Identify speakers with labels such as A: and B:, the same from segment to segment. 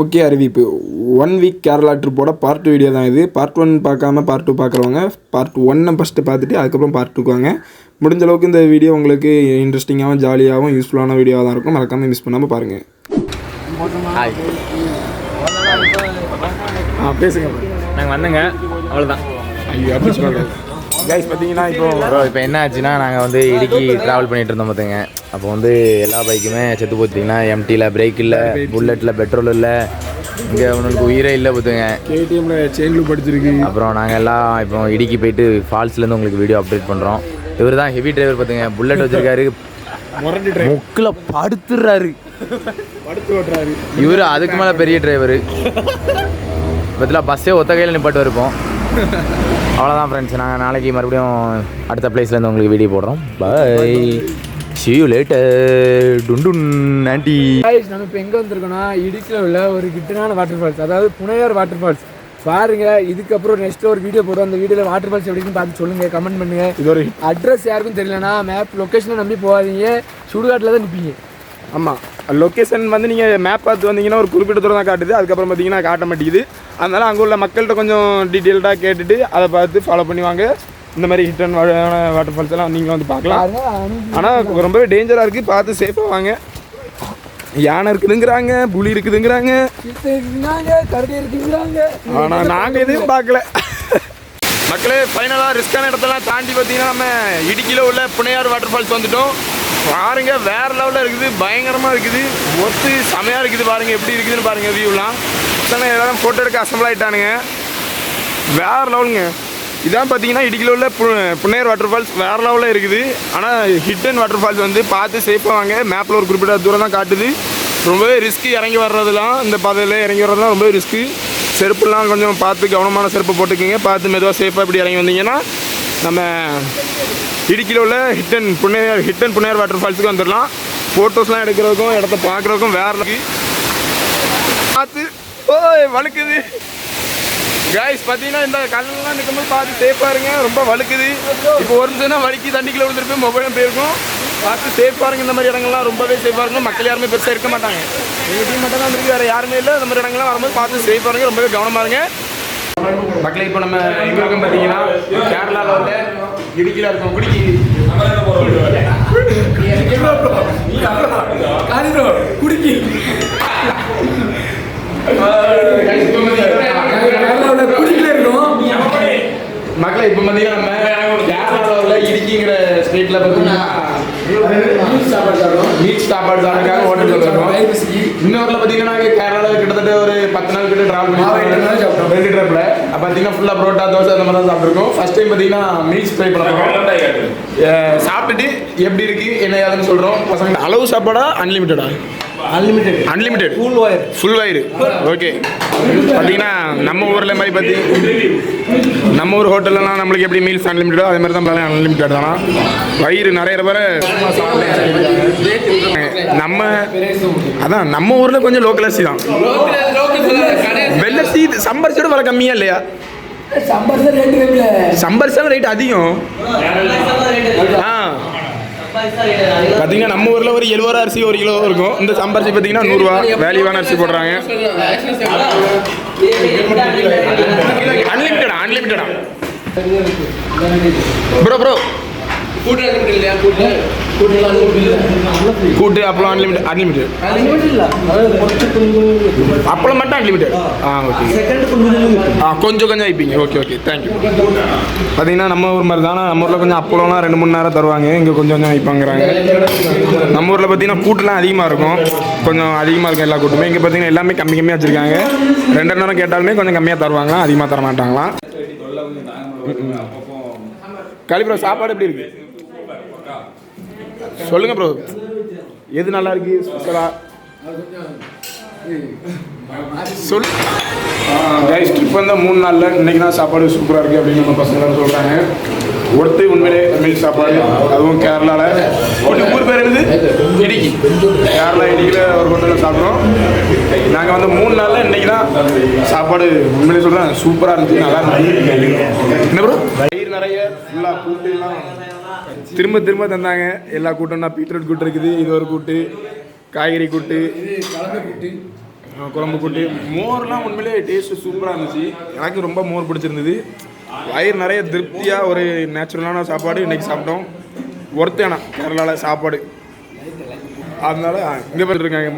A: Okay அறிவிப்பு 1 week Kerala ட்ரிப்போட part 2 video தான் இது. பார்ட் 1 பார்க்காம பார்ட் 2 பார்க்குறவங்க பார்ட் 1 ஃபஸ்ட்டு பார்த்துட்டு அதுக்கப்புறம் பார்ட் 2க்கு வாங்க. முடிஞ்ச அளவுக்கு இந்த வீடியோ உங்களுக்கு இன்ட்ரெஸ்டிங்காகவும் ஜாலியாகவும் யூஸ்ஃபுல்லான வீடியோவாக தான் இருக்கும். மறக்காமல் மிஸ் பண்ணாமல் பாருங்கள். பேசுங்க.
B: நாங்கள் வந்தோங்க, அவ்வளோதான்.
A: ஐயோ அப்படி சொல்லுங்கள் கைஸ். பார்த்தீங்கன்னா
B: இப்போ என்ன ஆச்சுன்னா நாங்கள் வந்து இடுக்கி ட்ராவல் பண்ணிகிட்டு இருந்தோம் பார்த்துங்க. அப்போ வந்து எல்லா பைக்குமே செத்து போச்சுட்டிங்கன்னா எம்டியில் பிரேக் இல்லை, புல்லட்டில் பெட்ரோல் இல்லை, இங்கே உங்களுக்கு உயிரே இல்லை பார்த்துங்க.
A: கேடிஎம்மில் செயின்லு படிச்சிருக்கு.
B: அப்புறம் நாங்கள் எல்லாம் இப்போ இடுக்கி போயிட்டு ஃபால்ஸ்லேருந்து உங்களுக்கு வீடியோ அப்டேட் பண்ணுறோம். இவர் தான் ஹெவி டிரைவர் பார்த்துங்க. புல்லட் வச்சுருக்காரு, முக்கில் படுத்துடுறாரு,
A: படுத்து ஓட்டுறாரு.
B: இவர் அதுக்கு மேலே பெரிய டிரைவரு. பற்றில பஸ்ஸே ஒத்த கையில் நிப்பாட்டு இருப்போம். அவ்வளோதான் ஃப்ரெண்ட்ஸ். நாங்கள் நாளைக்கு மறுபடியும் அடுத்த பிளேஸ்லேருந்து உங்களுக்கு வீடியோ போடுறோம். Bye, see you later. டுன் ஆண்டி.
C: நம்ம இப்போ எங்கே வந்திருக்கோம்னா இடுக்கில் உள்ள ஒரு கிட்டனான வாட்டர் ஃபால்ஸ், அதாவது புனையார் வாட்டர் ஃபால்ஸ். பாருங்க, இதுக்கப்புறம் நெக்ஸ்ட் ஒரு வீடியோ போடுவோம். அந்த வீடியோவில் வாட்டர் ஃபால்ஸ் எப்படின்னு பார்த்து சொல்லுங்கள், கமெண்ட் பண்ணுங்கள்.
A: இது ஒரு
C: அட்ரஸ் யாருக்கும் தெரியலனா மேப் லொக்கேஷனை நம்பி போகாதீங்க, சுடுகாட்டில் தான் நிற்பீங்க.
A: ஆமாம், லொக்கேஷன் வந்து நீங்கள் மேப் பார்த்து வந்தீங்கன்னா ஒரு குறிப்பிட்ட தூரம் தான் காட்டுது, அதுக்கப்புறம் பார்த்தீங்கன்னா காட்ட மாட்டேங்குது. அதனால் அங்கே உள்ள மக்கள்கிட்ட கொஞ்சம் டீட்டெயில்டாக கேட்டுட்டு அதை பார்த்து ஃபாலோ பண்ணி வாங்க. இந்த மாதிரி ஹிட் அண்ட் வாட்டர் ஃபால்ஸ் எல்லாம் நீங்களும் வந்து பார்க்கலாம். ஆனால் ரொம்பவே டேஞ்சராக இருக்குது, பார்த்து சேஃபாக வாங்க. யானை இருக்குதுங்கிறாங்க, புலி இருக்குதுங்கிறாங்க,
C: கரடி இருக்குங்கிறாங்க.
A: ஆனால் நாங்கள் எதுவும் பார்க்கல. மக்களே, ஃபைனலாக ரிஸ்கான இடத்தெல்லாம் தாண்டி பார்த்தீங்கன்னா நம்ம இடுக்கியில் உள்ள புனையார் வாட்டர் ஃபால்ஸ் வந்துட்டோம். பாருங்க, வேறு லெவலில் இருக்குது, பயங்கரமாக இருக்குது, ஒத்து செமையாக இருக்குது. பாருங்கள் எப்படி இருக்குதுன்னு பாருங்கள் வியூலாம். எல்லாரும் ஃபோட்டோ எடுக்க அசம்பிள் ஆகிட்டானுங்க, வேறு லெவலுங்க. இதான் பார்த்தீங்கன்னா இடுக்கியில் உள்ள புனையார் வாட்டர் ஃபால்ஸ் வேறு லெவலில் இருக்குது. ஆனால் ஹிட் அண்ட் வாட்டர் ஃபால்ஸ் வந்து பார்த்து சேஃபாக வாங்க. மேப்பில் ஒரு குறிப்பிட்ட தூரம் தான் காட்டுது. ரொம்பவே ரிஸ்க்கு இறங்கி வர்றதுலாம், இந்த பாதையில் இறங்கி வர்றதுலாம் ரொம்பவே ரிஸ்க்கு. செருப்புலாம் கொஞ்சம் பார்த்து கவனமான செருப்பு போட்டுக்கோங்க. பார்த்து மெதுவாக சேஃபாக இப்படி இறங்கி வந்தீங்கன்னா நம்ம இடுக்கியில் உள்ள ஹிட் அண்ட் புனையார் வாட்டர் ஃபால்ஸுக்கு வந்துடலாம். ஃபோட்டோஸ்லாம் எடுக்கிறதுக்கும் இடத்த பார்க்குறதுக்கும் வேறு பார்த்து வழுக்குது கைஸ். பார்த்தீங்கன்னா இந்த கல்லெல்லாம் நிற்கும்போது பார்த்து சேஃபாக இருங்க, ரொம்ப வழுக்குது. இப்போ ஒரு நிமிஷம் வலிக்கு தண்ணிக்குள்ளே விழுந்துருப்பேன், மொபைலும் போயிருக்கும். பார்த்து சேஃபாக இருங்க. இந்த மாதிரி இடங்கள்லாம் ரொம்பவே சேஃபாக இருக்கும். மக்கள் யாருமே பெருசாக இருக்க மாட்டாங்க, எங்கள் டீம் மட்டும் தான் இருக்குது, வேறு யாருமே இல்லை. இந்த மாதிரி இடங்கள்லாம் வரும்போது பார்த்து சேஃபாக இருங்க, ரொம்பவே கவனமாக இருங்க மக்களை. இப்போ நம்ம இங்கே இருக்கோம் பார்த்தீங்கன்னா கேரளாவில் வந்து இடுக்கியில் இருக்கோம். குடிக்கி மக்களை இப்போ பார்த்தீங்கன்னா நம்ம கேரளாவில் இடுக்கிங்கிற ஸ்டேட்டில் பார்த்தீங்கன்னா மீட் சாப்பாடு சாப்பிட்றதுக்காக ஹோட்டலில் இருக்கோம். இன்னொருல பார்த்தீங்கன்னா நாங்கள் கேரளாவில் கிட்டத்தட்ட ஒரு 10 நாள் கிட்ட ட்ராவல் பண்ணி 2 ட்ரிப்பில் பார்த்தீங்கன்னா ஃபுல்லாக புரோட்டா தோசை அந்த மாதிரி தான் சாப்பிட்ருக்கோம். ஃபர்ஸ்ட் டைம் பார்த்தீங்கன்னா மீல்ஸ் ட்ரை பண்ணுறோம். சாப்பிட்டுட்டு எப்படி இருக்குது என்ன ஏதுன்னு சொல்கிறோம். பசங்க அளவு சாப்பாடா அன்லிமிட்டடா? அன்லிமிட்டெட் ஃபுல் வயிறு. ஓகே. பார்த்தீங்கன்னா நம்ம ஊரில் மாதிரி நம்ம ஊர் ஹோட்டல்லாம் நம்மளுக்கு எப்படி மீல்ஸ் அன்லிமிட்டடோ அதே மாதிரி தான் அன்லிமிட்டட் தானா. வயிறு நிறைய பேர் நம்ம ஊரில் கொஞ்சம் லோக்கல் அரிசி தான். வெள்ளரிசி சம்பரிசியோட விலை கம்மியா இல்லையா? சம்பரிசெல்லாம் ரேட் அதிகம். பார்த்தீங்கன்னா நம்ம ஊரில் ஒரு 70 ரூபா அரிசி 1 கிலோ இருக்கும். இந்த சம்பரிசி பார்த்தீங்கன்னா 100 ரூபா. வேல்யூவான அரிசி போடுறாங்க. அன்லிமிட்டடா ப்ரோ கூட்டு அப்பளம் அன்லிமிட்டட் அப்பளம் மட்டும் அன்லிமிட்டட். ஓகே. கொஞ்சம் வைப்பீங்க. Okay thank you. பார்த்தீங்கன்னா நம்ம ஊர் மாதிரி தானே. நம்ம ஊரில் கொஞ்சம் அப்பளம்லாம் 2-3 நேரம் தருவாங்க, இங்கே கொஞ்சம் வைப்பாங்கிறாங்க. நம்ம ஊரில் பார்த்தீங்கன்னா கூட்டுலாம் அதிகமாக இருக்கும், கொஞ்சம் அதிகமாக இருக்கும் எல்லா கூட்டுமே. இங்கே பார்த்தீங்கன்னா எல்லாமே கம்மியாக வச்சுருக்காங்க. 2 நேரம் கேட்டாலுமே கொஞ்சம் கம்மியாக தருவாங்க, அதிகமாக தர மாட்டாங்களாம். காலி ப்ரோ, சாப்பாடு எப்படி இருக்கு சொல்லுங்க ப்ரோ. எது நல்லா இருக்கு ஸ்பெஷலா சொல். கைஸ், ட்ரிப் வந்து 3 நாளில் இன்றைக்கி தான் சாப்பாடு சூப்பராக இருக்குது அப்படின்னு நம்ம பசங்க சொல்கிறாங்க. ஒருத்து உண்மையிலே மீல் சாப்பாடு, அதுவும் கேரளாவில். ஊர் பேர் என்னது? இடுக்கி. கேரளா இடுக்கியில் ஒரு ஹோட்டலில் சாப்பிட்றோம். நாங்கள் வந்து 3 நாளில் இன்றைக்கி தான் சாப்பாடு உண்மையிலே சொல்கிறேன் சூப்பராக இருந்துச்சு, நல்லா இருந்துச்சு. என்ன ப்ரோ, வயிறு நிறைய ஃபுல்லாக கூட்டுலாம் திரும்ப தந்தாங்க. எல்லா கூட்டம்னா பீட்ரூட் கூட்டு இருக்குது, இது ஒரு கூட்டு, காய்கறி கூட்டு, குழம்பு கூட்டு மோர்லாம் உண்மையிலே டேஸ்ட்டு சூப்பராக இருந்துச்சு. எனக்கு ரொம்ப மோர் பிடிச்சிருந்தது. வயிறு நிறைய திருப்தியாக ஒரு நேச்சுரலான சாப்பாடு இன்றைக்கி சாப்பிட்டோம். ஒருத்தேனா கேரளாவில் சாப்பாடு. அதனால இங்கே போய் இருக்காங்க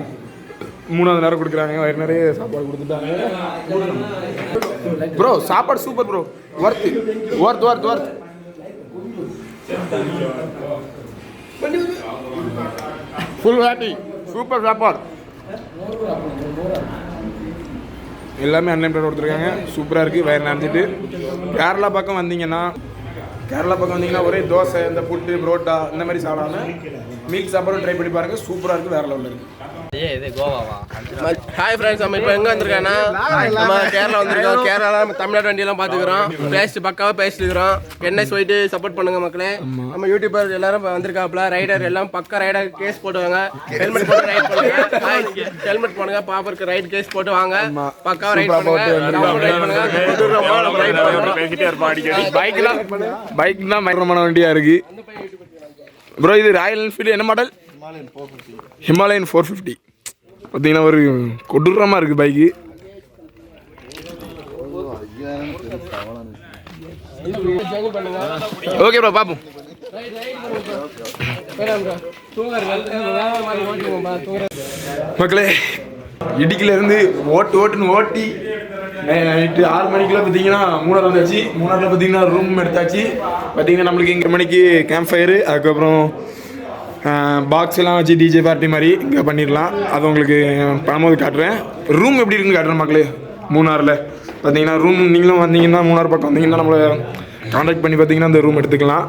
A: 3வது நேரம் கொடுக்குறாங்க. வயிறு நிறைய சாப்பாடு கொடுத்துட்டாங்க. ப்ரோ சாப்பாடு super bro. Worth full happy. Super சாப்பாடு. எல்லாமே அன்லிமிட்டட் கொடுத்துருக்காங்க. சூப்பராக இருக்குது. வயிறு நினைச்சிட்டு கேரளா பக்கம் வந்தீங்கன்னா ஒரே தோசை, இந்த புட்டு, புரோட்டா இந்த மாதிரி சாப்பிடாம மீல் சாப்பாடும் ட்ரை பண்ணி பாருங்கள். சூப்பராக இருக்குது. வேறு லெவலில் இருக்குது.
D: ஹாய் ஃப்ரெண்ட்ஸ், நம்ம இப்போ எங்கே வந்திருக்கோன்னா நம்ம கேரளா வந்திருக்கோம். கேரளா நம்ம தமிழ்நாடு வண்டியெல்லாம் பார்த்துக்கிறோம். பேஸ்ட் பக்காவாக பேசிட்டுக்கிறோம். என்எஸ் போயிட்டு சப்போர்ட் பண்ணுங்க மக்களே. நம்ம யூடியூபர் எல்லாரும் வந்திருக்காப்புல. ரைடர் எல்லாம் பக்கா ரைடர் கேஸ் போட்டுவாங்க. ஹெல்மெட் போட்டு ரைட் பண்ணுங்க. ஹெல்மெட் போடுங்க. பாப்பருக்கு ரைட் கேஸ் போட்டு வாங்க. பக்காவாக ரைட் பண்ணுங்க.
A: பைக் தான் பயங்கரமான வண்டியாக இருக்குது ப்ரோ. இது ராயல் என்ஃபீல்டு என்ன மாடல்? ஹிமாலயன் 450. பார்த்தீங்கன்னா ஒரு கொடூரமாக இருக்குது பைக்கு. ஓகே ப்ரோ பார்ப்போம். மக்களே இடுக்கிலேருந்து ஓட்டுன்னு ஓட்டி நைட்டு 6 மணிக்கெல்லாம் பார்த்தீங்கன்னா மூணார் வந்தாச்சு. மூணாரில் பார்த்தீங்கன்னா ரூம் எடுத்தாச்சு. பார்த்தீங்கன்னா நம்மளுக்கு 8 மணிக்கு கேம்ப் ஃபயரு, அதுக்கப்புறம் பாக்ஸ் எல்லாம் வச்சு டிஜே பார்ட்டி மாதிரி இங்கே பண்ணிடலாம். அது உங்களுக்கு பண்ணும்போது காட்டுறேன். ரூம் எப்படி இருக்குன்னு காட்டுறேன் மக்களே. மூணாரில் பார்த்தீங்கன்னா ரூம் நீங்களும் வந்தீங்கன்னா மூணார் பக்கம் வந்தீங்கன்னா நம்மளை கான்டாக்ட் பண்ணி பார்த்தீங்கன்னா அந்த ரூம் எடுத்துக்கலாம்.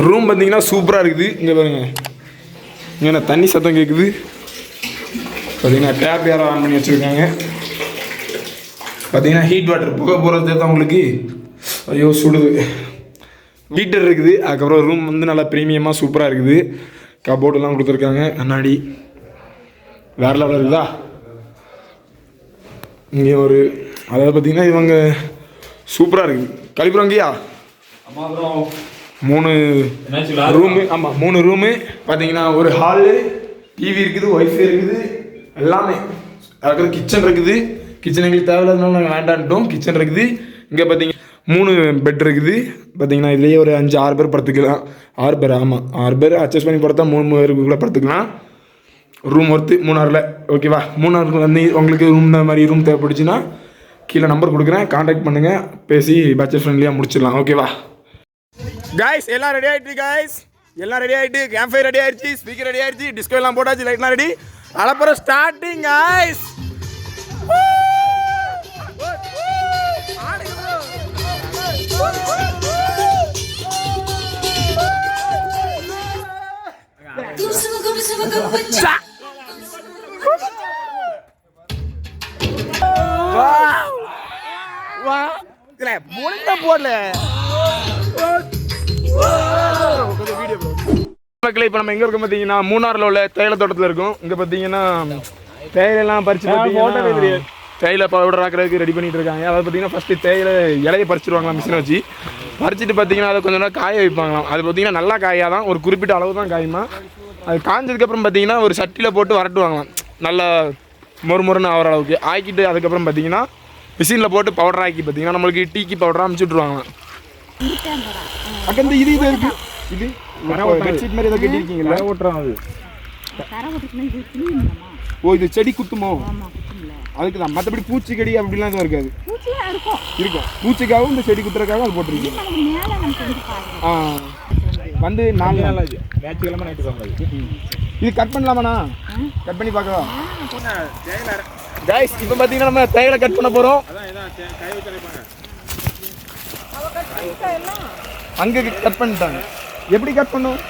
A: ரூம் பார்த்தீங்கன்னா சூப்பராக இருக்குது. இங்கே பாருங்க, இங்கே தண்ணி சத்தம் கேட்குது. பார்த்தீங்கன்னா டேப் யாரோ ஆன் பண்ணி வச்சுருக்காங்க. பார்த்தீங்கன்னா ஹீட் வாட்டர் புகை போகிறது தான் உங்களுக்கு. ஐயோ சுடுது. ஹீட்டர் இருக்குது. அதுக்கப்புறம் ரூம் வந்து நல்லா ப்ரீமியமாக சூப்பராக இருக்குது. கபோர்டெல்லாம் கொடுத்துருக்காங்க. கண்ணாடி வேறு லெவலில் இருக்குதா. இங்கே ஒரு அதாவது பார்த்தீங்கன்னா இவங்க சூப்பராக இருக்குது. கழிப்புறம் இங்கேயா 3 ரூமு. ஆமாம் 3 ரூமு. பார்த்தீங்கன்னா ஒரு ஹாலு, டிவி இருக்குது, ஒய்ஃபை இருக்குது, எல்லாமே. அதுக்கப்புறம் கிச்சன் இருக்குது. கிச்சன் எங்களுக்கு தேவையில்லாதனால நாங்கள் வேண்டான்ட்டோம். கிச்சன் இருக்குது. இங்கே பார்த்தீங்கன்னா 3 பெட் இருக்குது. பார்த்தீங்கன்னா இதுலேயே ஒரு 5-6 பேர் படுத்துக்கலாம். 6 பேர். ஆமாம் 6 பேர் அட்ஜஸ்ட் பண்ணி படுத்தா 3 பேருக்குள்ளே படுத்துக்கலாம். ரூம் ஒர்த்து மூணாரில். ஓகேவா? மூணாருக்கு வந்து உங்களுக்கு ரூம் இந்த மாதிரி ரூம் தேவைப்படுச்சுன்னா கீழே நம்பர் கொடுக்குறேன். கான்டாக்ட் பண்ணுங்கள். பேசி பட்ஜெட் ஃப்ரெண்ட்லியாக முடிச்சிடலாம். ஓகேவா காய்ஸ்? எல்லாம் ரெடி ஆகிட்டு காய்ஸ். எல்லாம் ரெடி ஆகிட்டு. கேம்ப் ஃபயர் ரெடி ஆகிடுச்சு. ஸ்பீக்கர் ரெடி ஆகிடுச்சு. டிஸ்கோ எல்லாம் போட்டாச்சு. லைட்லாம் ரெடி. அலப்புறம் starting guys. மக்களே இப்போ நம்ம எங்கே இருக்கோம் பார்த்தீங்கன்னா மூணாரில் உள்ள தேயிலை தோட்டத்தில் இருக்கோம். இங்கே பார்த்தீங்கன்னா தேயிலெல்லாம் பறிச்சு தேயிலை பவுடர் ஆக்கிறதுக்கு ரெடி பண்ணிட்டு இருக்காங்க. அதாவது பார்த்தீங்கன்னா ஃபஸ்ட்டு தேயிலை இலையை பறிச்சிருவாங்களாம் மிஷினை வச்சு. பறிச்சுட்டு பார்த்தீங்கன்னா அதை கொஞ்சம் நேரம் காய வைப்பாங்களாம். அது பார்த்தீங்கன்னா நல்லா காயாக தான், ஒரு குறிப்பிட்ட அளவு தான் காயுமா. அது காஞ்சதுக்கப்புறம் பார்த்தீங்கன்னா ஒரு சட்டியில் போட்டு வரட்டுவாங்களாம். நல்லா மொறுமொறுன்னு ஆகிற அளவுக்கு ஆக்கிட்டு அதுக்கப்புறம் பார்த்தீங்கன்னா மிஷினில் போட்டு பவுடர் ஆக்கி பார்த்தீங்கன்னா நம்மளுக்கு டீக்கு பவுடராக அமுச்சு விட்ருவாங்களாம். அக்கா இது இருக்குது. இது பெட்ஷீட் மாதிரி ஏதோ கட்டியிருக்கீங்களா? ஓட்டுறோம் அது. ஓ இது செடி குத்துமோ? அதுக்கு தான். மற்றபடி பூச்சிக்கடி அப்படிலாம் எதுவும் இருக்காது. இருக்கும். பூச்சிக்காகவும் இந்த செடி குத்துறதுக்காக அது போட்டிருக்கீங்க. வந்து 4 நாள் ஆச்சு. ஞாயிற்றுக்கிழமை நைட்டு சொன்னது. இது கட் பண்ணலாமாண்ணா? கட் பண்ணி பார்க்கலாம் கைஸ். இப்போ பார்த்தீங்கன்னா நம்ம தேயிலை கட் பண்ண போகிறோம். அங்கே கட் பண்ணிட்டாங்க. எப்படி கட் பண்ணும்?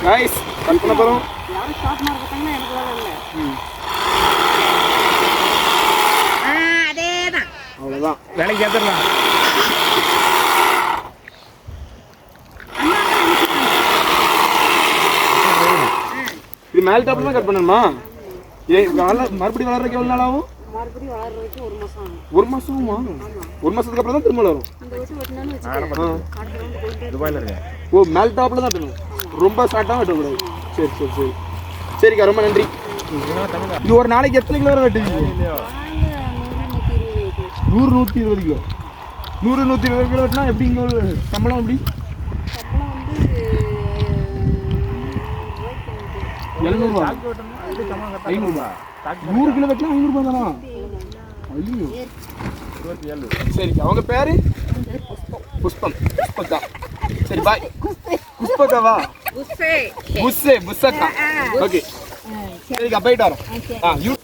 A: கைஸ் கட் பண்ண போகிறோம். அவ்வளோதான், வேலைக்கு ஏற்றுடலாம். இது மேல் டாப்ல தான் கட் பண்ணணுமா? மறுபடியும் வளர்றதுக்கு எவ்வளோ நாள் ஆகும்?
E: மறுபடியும் வளர்றதுக்கு 1 மாசம் ஆகும்.
A: 1 மாசமா? 1 மாசத்துக்கு அப்புறம் தான் திரும்ப வளரும்.
E: இந்த வருஷம் வெட்டினாலும் வச்சுக்கோ.
A: துபாயில இருக்கேன். ஓ மேல் டாப்ல தான் வெட்டணும். ரொம்ப ஷார்ட்டாக வெட்டக்கூடாது. சரி சரி சரி சரிக்கா, ரொம்ப நன்றி. இது ஒரு நாளைக்கு எத்தனை கிலோ வரை வெட்டுவீங்க? 100 120 கிலோ. 100 120 கிலோ வெட்டினா எப்படி இங்கே சம்பளம் எப்படி?
E: சம்பளம் வந்து
A: 700 500 100 கிலோ வெட்டினா 500 தானா? ஐயோ சரிக்கா. அவங்க பேரு புஷ்பம். புஷ்பக்கா. சரி பாய். புஷ்பக்காவா? புஷ்பக்கா. ஓகே சரிக்கா, போயிட்டு வரோம்.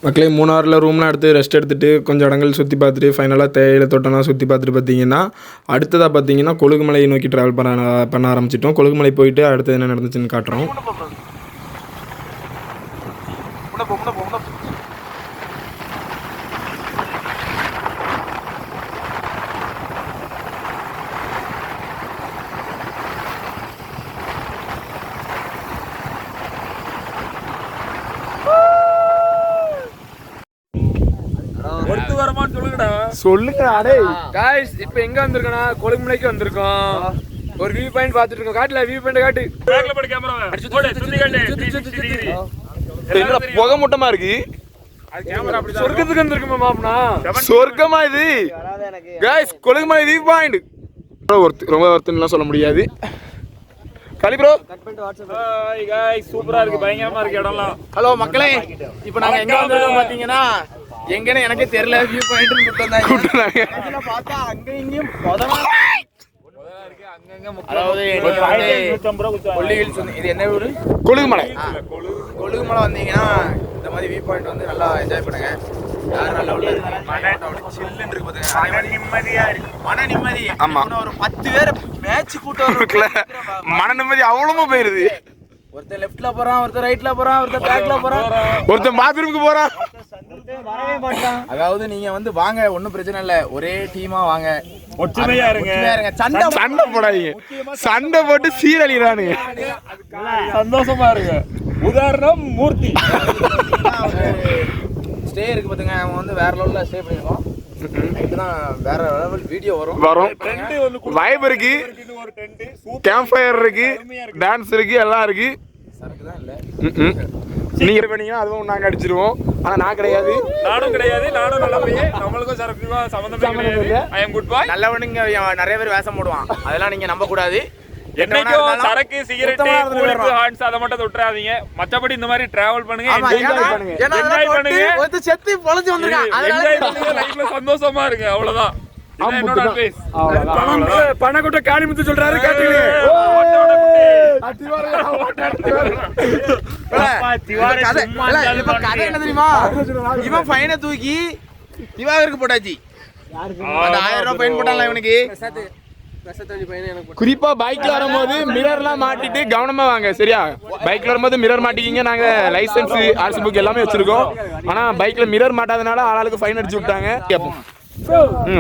A: மக்களே, மூணாரில் ரூம்லாம் எடுத்து ரெஸ்ட் எடுத்துகிட்டு கொஞ்சம் இடங்கள் சுற்றி பார்த்துட்டு ஃபைனலாக தேயிலை தோட்டம்லாம் சுற்றி பார்த்துட்டு பார்த்தீங்கன்னா அடுத்ததாக பார்த்தீங்கன்னா கொழுகுமலையை நோக்கி ட்ராவல் பண்ண ஆரம்பிச்சிட்டோம். கொழுகுமலை போயிட்டு அடுத்தது என்ன நடந்துச்சுன்னு காட்டுறோம். சொல்லுங்க. அடே
C: காய்ஸ், இப்போ எங்க வந்திருக்கோம்னா கொழுகுமலைக்கு வந்திருக்கோம். ஒரு வியூ பாயிண்ட் பார்த்துட்டு இருக்கோம். காட்டுல வியூ பாயிண்ட் காட்டு.
A: என்னடா புகை மூட்டமா இருக்கு?
C: சொர்க்கத்துக்கு வந்திருக்கோமா மாப்னா?
A: சொர்க்கமா இது? காய்ஸ், கொழுகுமலை வியூ பாயிண்ட் ரொம்ப ஒருத்தன்லாம் சொல்ல முடியாது. கலி ப்ரோ.
C: ஹாய் गाइस, சூப்பரா இருக்கு, பயங்கரமா இருக்கு இடம்லாம்.
B: ஹலோ மக்களே, இப்போ நாங்க எங்க வந்திருக்கோம் பாத்தீங்கன்னா எங்கன்னு எனக்கு தெரியல. வியூ பாயிண்ட் கூப்பிட்டாங்க. இதுல பார்த்தா அங்க இங்கயும் பொதமா இருக்கு. அங்கங்க அதாவது கொல்லி ஹில்ஸ். இது என்ன ஊரு?
A: கொழுகுமலை.
B: கொழுகுமலை வந்தீங்கன்னா இந்த மாதிரி வியூ பாயிண்ட் வந்து நல்லா என்ஜாய் பண்ணுங்க. யாரும் நல்லா உள்ள சில்லுன்னு இருக்கு பாத்துங்க. மன நிம்மதி.
A: ஆமா,
B: ஒரு 10 பேர் மேட்ச் கூட்டம் இருக்குல்ல,
A: மன நிம்மதி அவ்வளவு போயிருது.
B: ஒருத்தர் லெஃப்ட்ல போறான், ஒருத்தர் ரைட்ல போறான், ஒருத்தர் பேக்ல போறான்,
A: ஒருத்தர் பாத்ரூமுக்கு போறான்.
B: அதாவது நீங்க வந்து வாங்க, ஒன்றும் பிரச்சனை இல்லை, ஒரே டீமா வாங்க,
C: ஒற்றுமையா இருங்க.
A: சண்டை போடாதீங்க. சண்டை போட்டு சீரழிறானுங்க.
C: சந்தோஷமா இருங்க. உதாரணம் மூர்த்தி.
B: ஸ்டே இருக்கு பாத்துங்க. அவன் வந்து வேற லெவல்ல ஸ்டே பண்ணிருக்கோம். இதுதான் வேற லெவல் வீடியோ வரும்.
A: வைப் இருக்கு, கேம்ப் ஃபயர் இருக்கு, டான்ஸ் இருக்கு, எல்லாம் இருக்கு.
B: சரக்கு தான் இல்ல.
A: நீங்க பண்ணீங்க அதுவும் நாங்க அடிச்சிருவோம். ஆனா நான் கிடையாது,
C: நானும் கிடையாது. நானும் நல்ல பையன். நம்மளுக்கும் சரக்குக்கும் சம்பந்தமே இல்லை. ஐ அம் குட் பாய்.
B: நல்லவனுங்க நிறைய பேர் வேஷம் போடுவான், அதெல்லாம் நீங்க நம்ப கூடாது.
C: என்னைக்கும் சரக்கு, சிகரெட், கூலிக்கு, ஹார்ன்ஸ் அத மட்டும் விட்டுறாதீங்க. மத்தபடி இந்த மாதிரி டிராவல் பண்ணுங்க, என்ஜாய் பண்ணுங்க. என்ஜாய் பண்ணுங்க.
B: வந்து செத்து பொளஞ்சு வந்திருக்கான்.
C: என்ஜாய் பண்ணுங்க, லைஃப்ல சந்தோஷமா இருங்க. அவ்வளவுதான். என்னோட அட்வைஸ். பணக்குட்ட காணிமுத்து சொல்றாரு, கேட்டீங்க.
B: கதை என்ன தெரியுமா? இவன் ஃபைனை தூக்கி திவாகருக்கு போட்டாச்சு. 1000 ரூபாய் ஃபைன் போட்டான்ல இவனுக்கு.
A: குறிப்பா பைக்ல வரும்போது மிரர்லாம் மாட்டிட்டு கவனமா வாங்க, சரியா? பைக்ல வரும்போது மிரர் மாட்டிக்கிங்க. நாங்க லைசன்ஸ், ஆர்சி புக் எல்லாமே வச்சிருக்கோம். ஆனா பைக்ல மிரர் மாட்டாதனால ஆளாளுக்கு ஃபைன் அடிச்சு விட்டாங்க.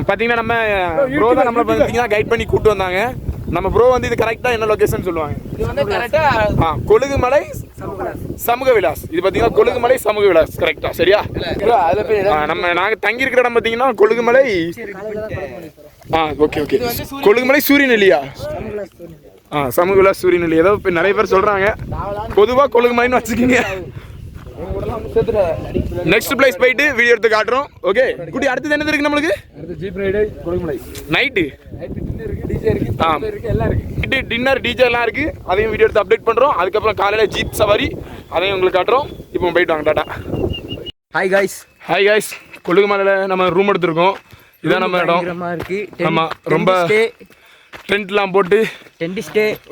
A: பாத்தீங்கன்னா நம்ம ப்ரோ தான் நம்மள பாத்தீங்கன்னா கைட் பண்ணி கூட்டு வந்தாங்க. நம்ம ப்ரோ வந்து இது கரெக்டா என்ன லொகேஷன் சொல்லுவாங்க.
B: இது வந்து கரெக்டா
A: கொழுகுமலை சமூக விலாஸ். இது பாத்தீங்கன்னா கொழுகுமலை சமூக விலாஸ் கரெக்டா, சரியா? நம்ம நாங்க தங்கி இருக்கிற இடம் பாத்தீங்கன்னா கொழுகுமலை. ஓகே ஓகே, கொழுகுமலை சூரியநெல்லியா? சமூக விலாஸ் சூரியநெல்லி. ஏதோ நிறைய பேர் சொல்றாங்க, பொதுவா கொழுகுமலைன்னு வச்சுக்கோங்க. நெக்ஸ்ட் பிளேஸ் போயிட்டு வீடியோ எடுத்து காட்டுறோம். ஓகே குட்டி, அடுத்தது என்னது இருக்கு நம்மளுக்கு?
C: அடுத்து jeep ride Kolukkumalai.
A: Night
C: dinner இருக்கு, டிஜே இருக்கு, எல்லாம் இருக்கு.
A: டின்னர் டிஜே எல்லாம் இருக்கு. அதையும் வீடியோ எடுத்து அப்டேட் பண்றோம். அதுக்கப்புறம் காலையில ஜீப் சவாரி, அதையும் உங்களுக்கு காட்டுறோம். இப்போ போயிட்டு வாங்க. டாடா.
B: Hi guys.
A: ஹாய் காய்ஸ், கொழுகுமலையில நம்ம ரூம் எடுத்திருக்கோம். இதான் நம்ம இடம். ஆமா, ரொம்ப டென்ட்லாம் போட்டு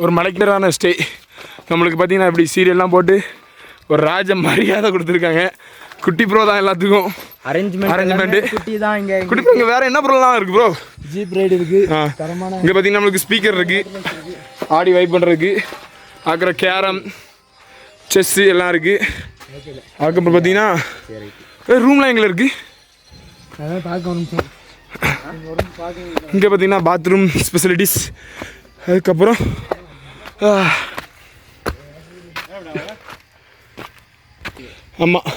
A: ஒரு மலைக்கிரான ஸ்டே. நம்மளுக்கு பார்த்தீங்கன்னா இப்படி சீரியல்லாம் போட்டு ஒரு ராஜ மரியாதை கொடுத்துருக்காங்க. குட்டி ப்ரோ தான் எல்லாத்துக்கும் அரேஞ்ச்மெண்ட்.
B: குட்டி தான் இங்க.
A: குட்டி இங்க வேற என்ன ப்ரோலாம் இருக்கு ப்ரோ?
C: ஜீப் ரைடு இருக்கு, தரமான.
A: இங்க பார்த்தீங்கன்னா நம்மளுக்கு ஸ்பீக்கர் இருக்கு, ஆடி வைப் பண்ணுறதுக்கு. அப்புறம் கேரம், செஸ் எல்லாம் இருக்கு. அதுக்கப்புறம் பார்த்தீங்கன்னா ரூம்லாம் எங்கே இருக்கு? இங்கே பார்த்தீங்கன்னா பாத்ரூம் ஸ்பெசிலிட்டிஸ். அதுக்கப்புறம் ஆமாம்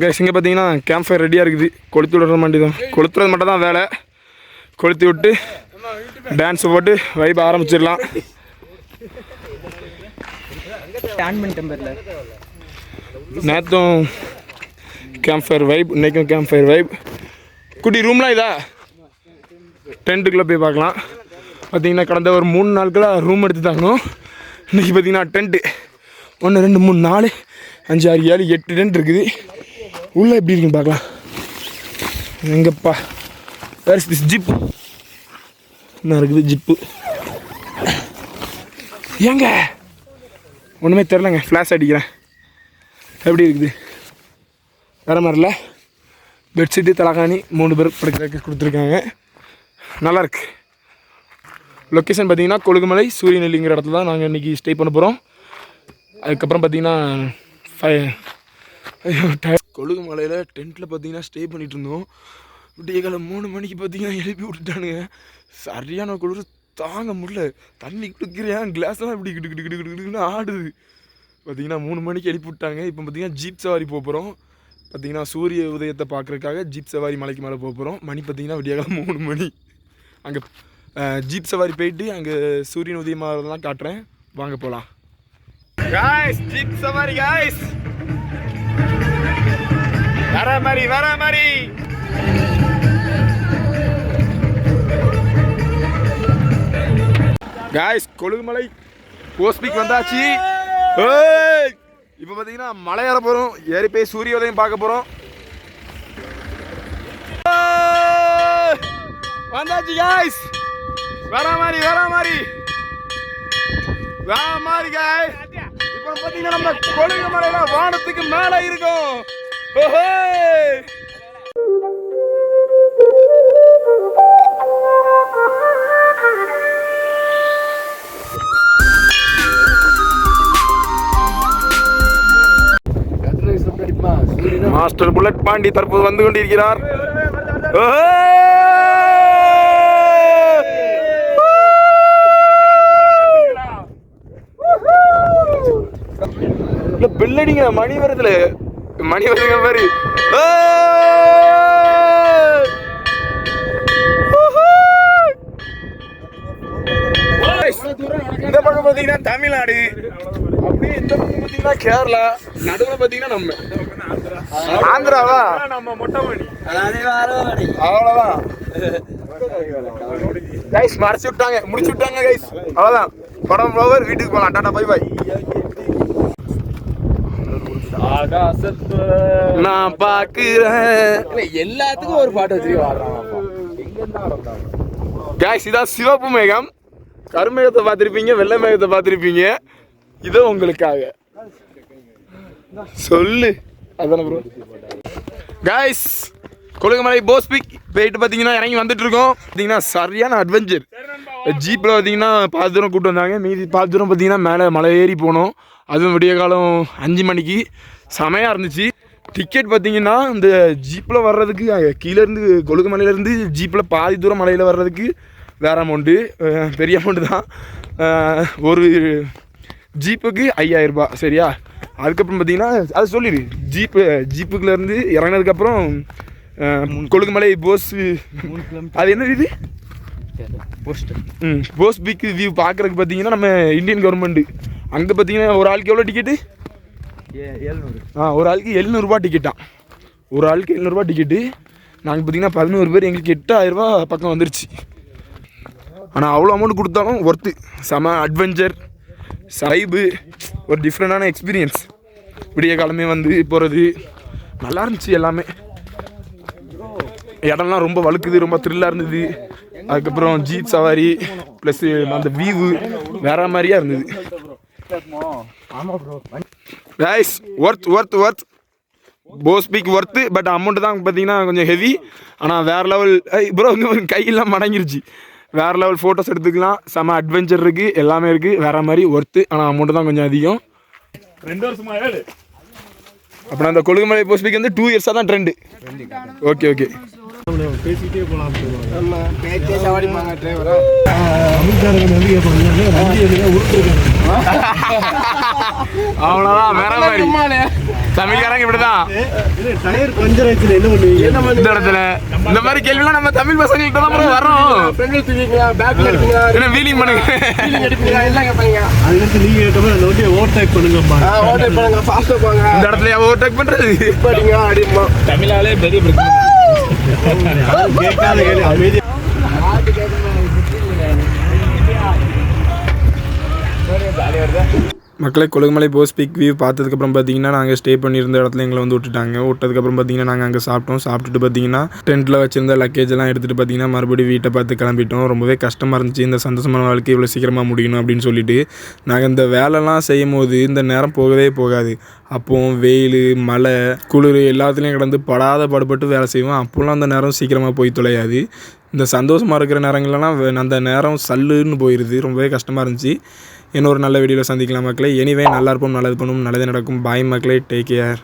A: கைஸ் இங்கே பார்த்தீங்கன்னா கேம்ப் ஃபயர் ரெடியாக இருக்குது. கொளுத்தி விடுற மாட்டி தான், கொளுத்துறது மட்டும் தான் வேலை. கொளுத்தி விட்டு டான்ஸ் போட்டு வைப் ஆரம்பிச்சிடலாம். நேற்றும் கேம்ப் ஃபயர் வைப், இன்றைக்கும் கேம்ப் ஃபயர் வைப். குட்டி ரூம்லாம் இதா டென்ட்டுக்குள்ளே போய் பார்க்கலாம். பார்த்தீங்கன்னா கடந்த ஒரு 3 நாட்களாக ரூம் எடுத்து தாங்கணும். இன்றைக்கி பார்த்தீங்கன்னா டென்ட்டு 1 2 3 4 5 6 7 8 டென்ட் இருக்குது. உள்ளே எப்படி இருக்குன்னு பார்க்கலாம். எங்கப்பா வேர் இஸ் திஸ் ஜிப்? என்ன இருக்குது ஜிப்பு? ஏங்க ஒன்றுமே தெரிலங்க, ஃப்ளாஷ் அடிக்கிறேன். எப்படி இருக்குது? வேறு மாதிரில பெட்ஷீட்டு தலகாணி 3 பேர் படுக்கிறதுக்கு கொடுத்துருக்காங்க. நல்லாயிருக்கு. லொக்கேஷன் பார்த்தீங்கன்னா கொழுகுமலை சூரியநெல்லிங்கிற இடத்துல தான் நாங்கள் இன்றைக்கி ஸ்டே பண்ண போகிறோம். அதுக்கப்புறம் பார்த்தீங்கன்னா கொழுகுமலையில் டென்ட்டில் பார்த்தீங்கன்னா ஸ்டே பண்ணிகிட்டு இருந்தோம். விடிய காலை 3 மணிக்கு பார்த்தீங்கன்னா எழுப்பி விட்டுட்டானுங்க. சரியான குளிர் தாங்க முடியல. தண்ணி குடிக்கிறேன், கிளாஸ்லாம் இப்படி கிட்டு ஆடுது. பார்த்தீங்கன்னா 3 மணிக்கு எழுப்பி விட்டாங்க. இப்போ பார்த்தீங்கன்னா ஜீப் சவாரி போக போகிறோம். பார்த்தீங்கன்னா சூரிய உதயத்தை பார்க்குறதுக்காக ஜீப் சவாரி மலைக்கு மேலே போக போகிறோம். மணி பார்த்தீங்கன்னா விடிய காலம் 3 மணி. அங்கே ஜீப் சவாரி போயிட்டு அங்கே சூரியன் உதயமாகலாம் காட்டுறேன், வாங்க போகலாம். காய்ஸ் ஜீப் சவாரி காய்ஸ், வர மாதிரி காய்ஸ். கொழுகுமலை போஸ்பிக் வந்தாச்சு. இப்போ பார்த்தீங்கன்னா மலை ஏற போகிறோம். ஏறி போய் சூரிய உதயம் பார்க்க போகிறோம். வந்தாச்சு காய்ஸ். வர மாதிரி காய்ஸ். இப்போ பார்த்தீங்கன்னா நம்ம கொழுகுமலையில வானத்துக்கு மேலே இருக்கோம். மாஸ்டர் புல்லட் பாண்டி தற்போது வந்து கொண்டிருக்கிறார். பில்லடிங்க மணி வருதுல, மணி வருதுங்க பாரு. இந்த பக்கம் பார்த்தீங்கன்னா தமிழ்நாடு, அப்படியே இந்த பக்கம் பார்த்தீங்கன்னா கேரளா, நடுவில் பார்த்தீங்கன்னா நம்ம ஆந்திராவா, நம்ம மொட்டைமணி, அவ்வளோதான் கைஸ். மறைச்சு விட்டாங்க, முடிச்சு விட்டாங்க கைஸ், அவ்வளோதான். படம் போவர், வீட்டுக்கு போகலாம். Tata bye bye. நான் பாக்குறேன்
C: எல்லாத்துக்கும் ஒரு பாட்டு வச்சிருக்கேன்.
A: கைஸ் இதான் சிவப்பு மேகம். கருமேகத்தை பார்த்துருப்பீங்க, வெள்ளை மேகத்தை பார்த்துருப்பீங்க. இதோ உங்களுக்காக சொல்லு. அதான ப்ரோ. கைஸ் கொழுகுமலை போஸ்பிக் போயிட்டு பார்த்தீங்கன்னா இறங்கி வந்துட்டு இருக்கோம். பார்த்தீங்கன்னா சரியான அட்வென்ச்சர். ஜீப்பில் பார்த்தீங்கன்னா பாதி தூரம் கூப்பிட்டு வந்தாங்க. மீதி பாதி தூரம் பார்த்தீங்கன்னா மேலே மலை ஏறி போனோம். அதுவும் விடிய காலம் 5 மணிக்கு செமையாக இருந்துச்சு. டிக்கெட் பார்த்தீங்கன்னா இந்த ஜீப்பில் வர்றதுக்கு கீழேருந்து கொழுகுமலையிலேருந்து ஜீப்பில் பாதி தூரம் மலையில் வர்றதுக்கு வேறு அமௌண்ட்டு, பெரிய அமௌண்ட்டு தான். ஒரு ஜீப்புக்கு 5000 ரூபாய் சரியா. அதுக்கப்புறம் பார்த்தீங்கன்னா அது சொல்லிடு, ஜீப்புக்குள்ளேருந்து இறங்கினதுக்கப்புறம் கொழுகுமலை அது என்ன இது போஸ்பிக் வியூ பார்க்குறதுக்கு பார்த்தீங்கன்னா நம்ம இந்தியன் கவர்மெண்ட்டு அங்கே பார்த்தீங்கன்னா ஒரு ஆளுக்கு எவ்வளோ டிக்கெட்டு? 700. ஒரு ஆளுக்கு 700 ரூபா டிக்கெட்டான். ஒரு ஆளுக்கு 700 ரூபா டிக்கெட்டு. நாங்கள் பார்த்தீங்கன்னா 11 பேர், எங்களுக்கு 8000 ரூபா பக்கம் வந்துருச்சு. ஆனால் அவ்வளோ அமௌண்ட் கொடுத்தாலும் ஒர்த்து. செம அட்வென்ச்சர், சைபு, ஒரு டிஃப்ரெண்டான எக்ஸ்பீரியன்ஸ். விடிய காலமே வந்து போகிறது நல்லா இருந்துச்சு. எல்லாமே இடம்லாம் ரொம்ப வழுக்குது, ரொம்ப த்ரில்லாக இருந்தது. அதுக்கப்புறம் ஜீப் சவாரி ப்ளஸ் அந்த வியூவு வேற மாதிரியா இருந்தது. கைஸ் ஒர்த் போஸ்பிக் ஒர்த்து. பட் அமௌண்ட்டு தான் பார்த்தீங்கன்னா கொஞ்சம் ஹெவி. ஆனால் வேறு லெவல். ப்ரோ இங்கே கையெல்லாம் மடங்கிருச்சு. வேறு லெவல் ஃபோட்டோஸ் எடுத்துக்கலாம். செம அட்வென்ச்சர் இருக்குது, எல்லாமே இருக்குது. வேறு மாதிரி ஒர்த்து. ஆனால் அமௌண்ட்டு தான் கொஞ்சம் அதிகம். 2 வருஷமா ஏழு. அப்புறம் அந்த கொழுகுமலை போஸ்பிக் வந்து 2 இயர்ஸாக தான் ட்ரெண்டு. ஓகே பேசிக்கிட்டே போகலாம். அவ்வளோதான் வேற மாதிரி தமிழ்காரங்க இப்படிதான்
F: டயர் பஞ்சர் ஆயிடுச்சு என்ன பண்ணுவீங்க?
A: இந்த இடத்துல இந்த மாதிரி கேள்விலாம் நம்ம தமிழ் பசங்கள்கிட்ட தான் bro வரோம்.
D: ஃப்ரெண்ட்ல தூக்கிங்களா பேக்ல எடுப்பீங்களா
A: என்ன வீலிங் பண்ணுங்க
D: ஃபீலிங் எடுப்பீங்களா எல்லாம் கேட்பாங்க.
F: அதுக்கடுத்து நீங்க கேட்டப்ப அந்த வண்டியை ஓவர்டேக் பண்ணுங்கப்பா.
D: ஓட்டை பண்ணுங்க ஃபாஸ்டா போங்க
A: இந்த இடத்துல ஓவர்டேக் பண்றது
D: படிங்க அப்படிமா
C: தமிழாலே பெரிய பிரச்சனை.
F: கேட்காத கேள்வி அமைதி.
G: மக்களை கொழுகுமலை போஸ் பிக் வியூ பார்த்ததுக்கப்புறம் பார்த்தீங்கன்னா நாங்கள் ஸ்டே பண்ணியிருந்த இடத்துல எங்களை வந்து விட்டதுக்கப்புறம் பார்த்தீங்கன்னா நாங்கள் அங்கே சாப்பிட்டுட்டு பார்த்தீங்கன்னா டென்ட்டில் வச்சிருந்த லக்கேஜ் எல்லாம் எடுத்துகிட்டு பார்த்தீங்கன்னா மறுபடியும் வீட்டை பார்த்து கிளம்பிட்டோம். ரொம்பவே கஷ்டமாக இருந்துச்சு இந்த சந்தோஷமான வாழ்க்கை இவ்வளோ சீக்கிரமாக முடியணும் அப்படின்னு சொல்லிட்டு. நாங்கள் இந்த வேலைலாம் செய்யும் போது இந்த நேரம் போகவே போகாது. அப்போது வெயில் மழை குளிர் எல்லாத்துலேயும் கிடந்து படுபட்டு வேலை செய்வோம். அப்போல்லாம் அந்த நேரம் சீக்கிரமாக போய் தொலையாது. இந்த சந்தோஷமாக இருக்கிற நேரங்கள்லாம் அந்த நேரம் சல்லுன்னு போயிடுது. ரொம்பவே கஷ்டமாக இருந்துச்சு. இன்னொரு நல்ல வீடியோவில் சந்திக்கலாம் மக்களே. எனிவே நல்லா இருப்போம், நல்லது பண்ணுவோம், நல்லது நடக்கும். பாய் மக்களே, டேக் கேர்.